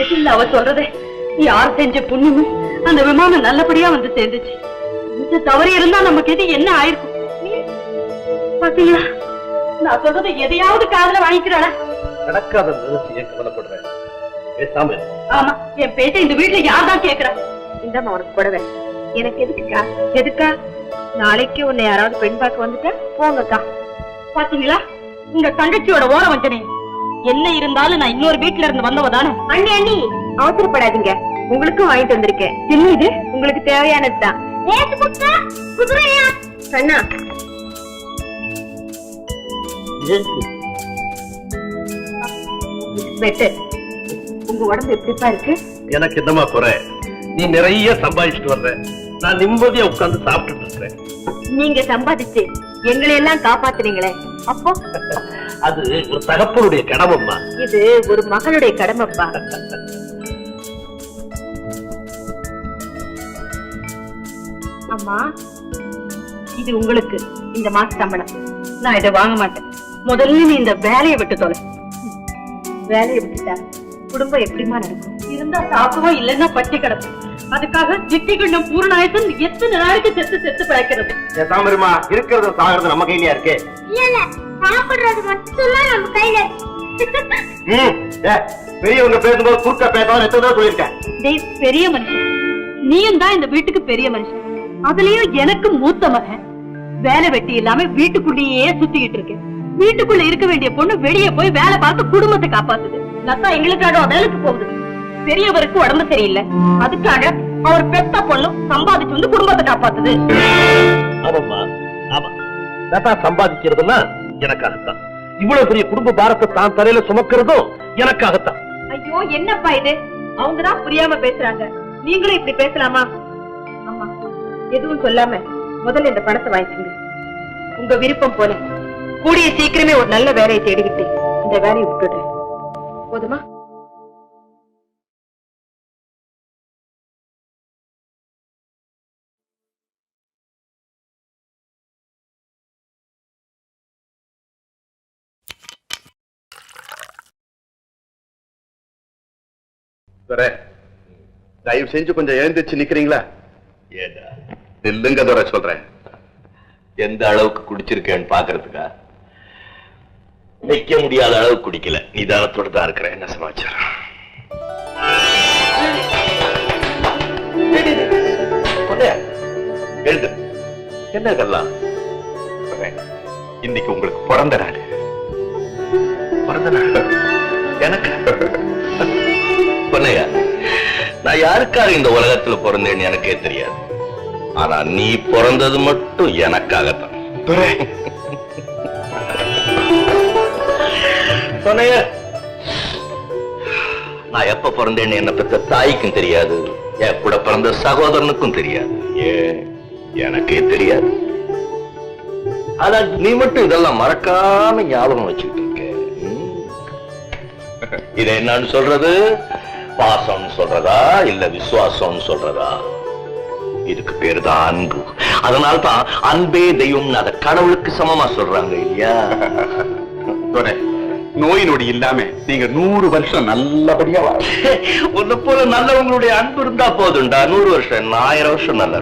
எதில் அவ சொல்றதே யார் செஞ்ச புண்ணியமும் அந்த விமானம் நல்லபடியா வந்து சேர்ந்துச்சு. இந்த தவறு இருந்தா நமக்கு எது என்ன ஆயிருக்கும் பாத்தீங்களா? நான் சொல்றது எதையாவது காதுல வாங்கிக்கிறாளா? நடக்காத நினைச்சு ஏன் கவலைப்படுறேன்? ஆமா, என் பேச்சை இந்த வீட்டுல யார்தான் கேக்குறா? இந்தாமா உனக்கு கூடவே. எனக்கு எதுக்குக்கா? எதுக்கா? நாளைக்கு உன்னை யாராவது பெண் பார்க்க வந்துட்டா போங்கக்கா. பாத்தீங்களா உங்க தங்கச்சியோட ஓர வஞ்சனை. என்ன இருந்தாலும் நான் இன்னொரு வீட்டுல இருந்து வந்தவதானே. அண்ணி அண்ணி அவசரப்படாதீங்க, உங்களுக்கும் வாங்கிட்டு வந்திருக்கேன். என்ன இது? உங்களுக்கு தேவையானதுதான். அண்ணா பெட்டர். உங்க உடம்பு எப்படிப்பா இருக்கு? எனக்கு என்னமா குறை? நீ நிறைய சம்பாதிச்சுட்டு வர்ற, நான் நிம்மதியா உட்கார்ந்து சாப்பிட்டு இருக்கிறேன். நீங்க சம்பாதிச்சு எங்களை எல்லாம் காப்பாத்துறீங்களே, அப்போ அது ஒரு தகப்பனுடைய கடமைம்மா. இது ஒரு மகளுடைய கடமைப்பா. அம்மா இது உங்களுக்கு இந்த மாச சம்பளம். நான் இதை வாங்க மாட்டேன். முதல்ல நீ இந்த வேலையை விட்டு தொலை. வேலையை விட்டுட்டா குடும்பம் எப்படிமா நடக்கும்? இருந்தா சாப்பிடுவோம், இல்லன்னா பட்டி கிடக்கும். அதுக்காக ஜிட்டிகண்டம் பூரணாயத்தன் எத்தனை நாளைக்கு செத்து செத்து பழக்கிறது? தாமரமா இருக்கிறது சாகிறது நம்ம கையிலயா இருக்கு. சாப்பிடுறது மட்டும்தான் நம்ம கையில. பெரியவங்க பேசும்போது குறுக்க பேசாம எத்தனை சொல்லியிருக்கேன். பெரிய மனுஷன் நீயும் தான் இந்த வீட்டுக்கு பெரிய மனுஷன். அதுலயும் எனக்கு மூத்த மகன். வேலை வெட்டி இல்லாம வீட்டுக்குள்ளேயே சுத்திக்கிட்டு இருக்கேன். வீட்டுக்குள்ள இருக்க வேண்டிய பொண்ணு வெளியே போய் வேலை பார்த்து குடும்பத்தை காப்பாத்துது. நத்தா எங்களுக்காக வேலைக்கு போகுது. பெரியவருக்கு உடம்பு சரியில்லை, அதுக்காக அவர் பெத்த பொண்ணு சம்பாதிச்சு வந்து குடும்பத்தை காப்பாத்துது. ஆமாம்மா, ஆமா. நத்தா சம்பாதிக்கிறதுனா எனக்காகத்தான். இவ்வளவு பெரிய குடும்ப பாரத்தை தான் தலையில சுமக்கிறதும் எனக்காகத்தான். ஐயோ என்னப்பா இது? அவங்கதான் புரியாம பேசுறாங்க, நீங்களும் இப்படி பேசலாமா? ஆமா, எதுவும் சொல்லாம முதல்ல இந்த பணத்தை வாங்கிக்கோங்க. உங்க விருப்பம் போல கூடிய சீக்கிரமே ஒரு நல்ல வேலையை தேடிக்கிட்டு இந்த வேலையை விட்டுடுறேன். போதுமா? தயவு செஞ்சு கொஞ்சம் எழுந்திருச்சு நிக்கிறீங்களா? ஏதா நில்லுங்க தோற சொல்றேன். எந்த அளவுக்கு குடிச்சிருக்கேன்னு பாக்குறதுக்கா? நிக்க முடியாத அளவுக்கு குடிக்கல, நிதானத்தோடு தான் இருக்கிறேன். என்ன சமாச்சாரம்? எழுது. என்ன இதெல்லாம்? இன்னைக்கு உங்களுக்கு பிறந்த நாள். பிறந்த நாள் எனக்கு? பொண்ணையா, நான் யாருக்காக இந்த உலகத்துல பிறந்தேன்னு எனக்கே தெரியாது. ஆனா நீ பிறந்தது மட்டும் எனக்காகத்தான். நான் எப்ப பிறந்தேன்னு என்ன பெற்ற தாய்க்கும் தெரியாது, என் கூட பிறந்த சகோதரனுக்கும் தெரியாது, எனக்கே தெரியாது. ஆனா நீ மட்டும் இதெல்லாம் மறக்காம ஞாபகம் வச்சுக்கிட்டு இருக்க. இதை என்னன்னு சொல்றது? பாசம் சொல்றதா இல்ல விசுவாசம் சொல்றதா? இதுக்கு பேரு தான் அன்பு. அதனால்தான் அன்பே தெய்வம் அத கடவுளுக்கு சமமா சொல்றாங்க இல்லையா? நோய் நொடி இல்லாம நீங்க 100 வருஷம் நல்லபடியா உன்ன போல நல்லவங்களுடைய அன்பு இருந்தா போதுண்டா. 100 வருஷம் 1000 வருஷம் நல்லா.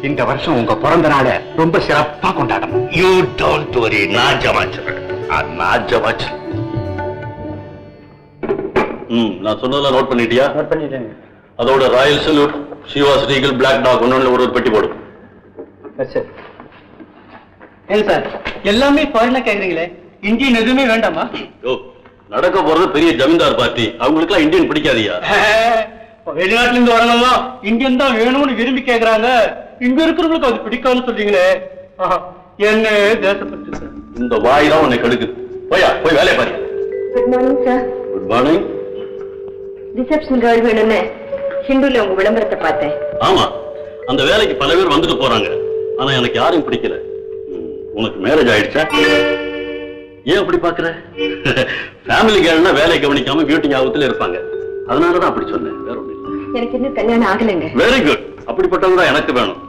இந்த வருஷம் உங்க பிறந்த நாள ரொம்ப சிறப்பா கொண்டாடணும். You don't worry. நான் ஜமாச்சிடுறேன். நான் சொன்னதெல்லாம் நோட் பண்ணிட்டியா? நோட் பண்ணிட்டேங்க. அதோட royal salute, Chivas Regal, black dog ஒன்னு ஒரு பெட்டி போடும். சரி. ஏங்க சார், எல்லாமே ஃபாரினா கேக்குறீங்களே, இந்தியன் எதுவுமே வேண்டாமா? நடக்க போறது பெரிய ஜமீன்தார் பார்ட்டி, அவங்களுக்குலாம் இந்தியன் பிடிக்காதியா? வெளிநாட்டுல இருந்து வரணுமா? இந்தியன் தான் வேணும்னு விரும்பி கேக்குறாங்க. இங்க இருக்கிறவங்களுக்கு அது பிடிக்காதுன்னு சொல்றீங்களே, என்ன தேசப்பட்டு சார். இந்த வாய் தான் உன்னை கெடுக்குது. போய் வேலையை பாரு. Good morning sir. Good morning. Reception girl வேணும்னு ஹிந்துல உங்க விளம்பரத்தை பார்த்தேன். ஆமா, அந்த வேலைக்கு பல பேர் வந்துட்டு போறாங்க. ஆனா எனக்கு யாரும் பிடிக்கல. உனக்கு மேரேஜ் ஆயிடுச்சா? ஏன் அப்படி பாக்குற? ஃபேமிலி கேர்ள்னா வேலை கவனிக்காம பியூட்டி ஞாபகத்துல இருப்பாங்க. அதனாலதான் அப்படி சொன்னேன், வேற ஒண்ணு இல்லை. எனக்கு இன்னும் கல்யாணம் ஆகலைங்க. Very good. அப்படிப்பட்டவங்க எனக்கு வேணும்.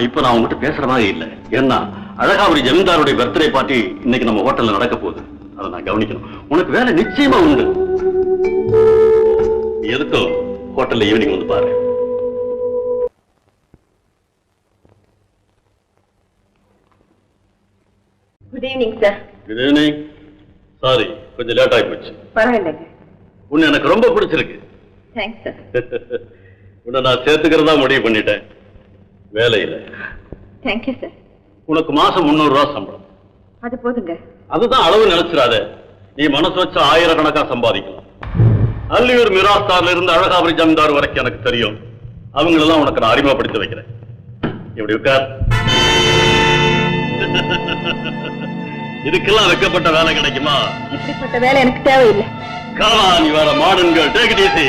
இப்ப நான் உங்ககிட்ட பேசுற மாதிரி இல்லை. ஏன்னா அழகாபுரி ஜமீன்தாருடைய பர்த்டே பார்ட்டி இன்னைக்கு நம்ம ஹோட்டல்ல நடக்க போகுது. அதை நான் கவனிக்கணும். உனக்கு வேலை நிச்சயமா உண்டு. நீ எதுக்கும் ஹோட்டல்ல ஈவினிங் வந்து பாரு. Good evening sir. Good evening. Sorry, கொஞ்சம் லேட் ஆகி போச்சு. பரவாயில்லைங்க. உன்னை எனக்கு ரொம்ப பிடிச்சிருக்கு. Thanks sir. உன்னை நான் சேர்த்துக்கிறதா முடிவு பண்ணிட்டேன் வேலையில. Thank you sir. உனக்கு மாசம் 300 ரூபாய் சம்பளம். அது போதுங்க. அதுதான் அளவு நினைச்சிடாத. நீ மனசு வச்ச ஆயிரக்கணக்கா சம்பாதிக்கலாம். அல்லியூர் மிராஸ்தார்ல இருந்து அழகாபுரி ஜமீன்தார் வரைக்கும் எனக்கு தெரியும். அவங்களெல்லாம் உனக்கு நான் அறிமுகப்படுத்தி வைக்கிறேன். இப்படி உட்கார். இதுக்கெல்லாம் வைக்கப்பட்ட வேலை கிடைக்குமா? இப்படிப்பட்ட வேலை எனக்கு தேவையில்லை. Come on, you are a modern girl. Take it easy.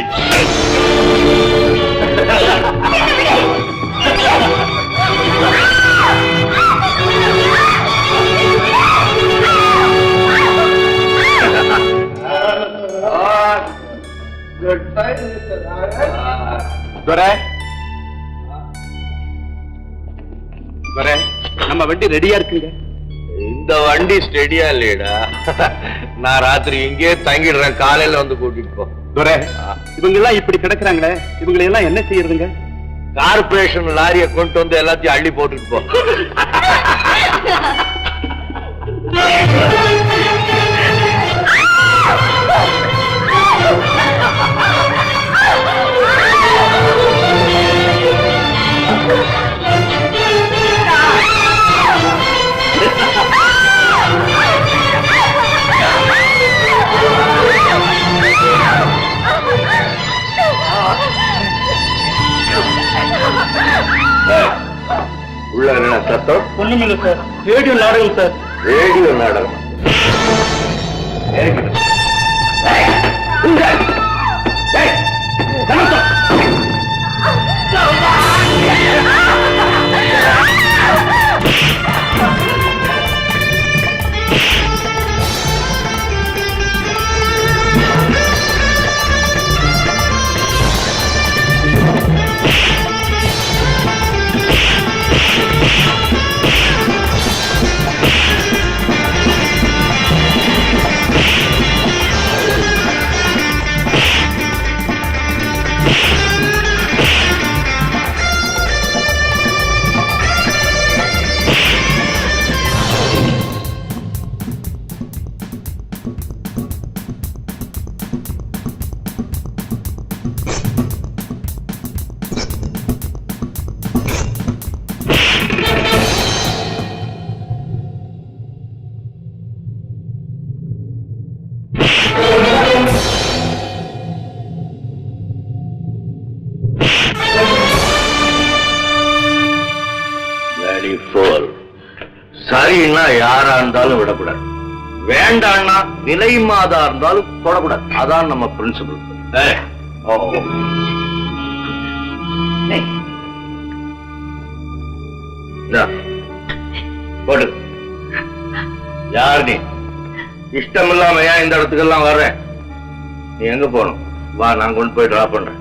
நம்ம வண்டி ரெடியா இருக்குங்க. இந்த வண்டி ஸ்டெடியா இல்லையடா. நான் ராத்திரி இங்கே தங்கிடுறேன், காலையில வந்து கூட்டிட்டு போ. இவங்க எல்லாம் இப்படி கிடக்குறாங்களே, இவங்களை எல்லாம் என்ன செய்யறதுங்க? கார்பரேஷன் லாரியை கொண்டு வந்து எல்லாத்தையும் அள்ளி போட்டுட்டு போ. உள்ள என்ன சத்தம்? ஒண்ணுமில்லை சார், ரேடியோ நாடகம் சார். ரேடியோ நாடகம். சரின்னா யாரா இருந்தாலும் விடக்கூடாது, வேண்டான்னா நிலை மாதா இருந்தாலும் தொடக்கூடாது. அதான் நம்ம பிரின்சிபல். போடு. யார் நீ? இஷ்டம் இல்லாம ஏன் இந்த இடத்துக்கெல்லாம் வர்றேன்? நீ எங்க போகணும்? வா, நான் கொண்டு போய் டிராப் பண்றேன்.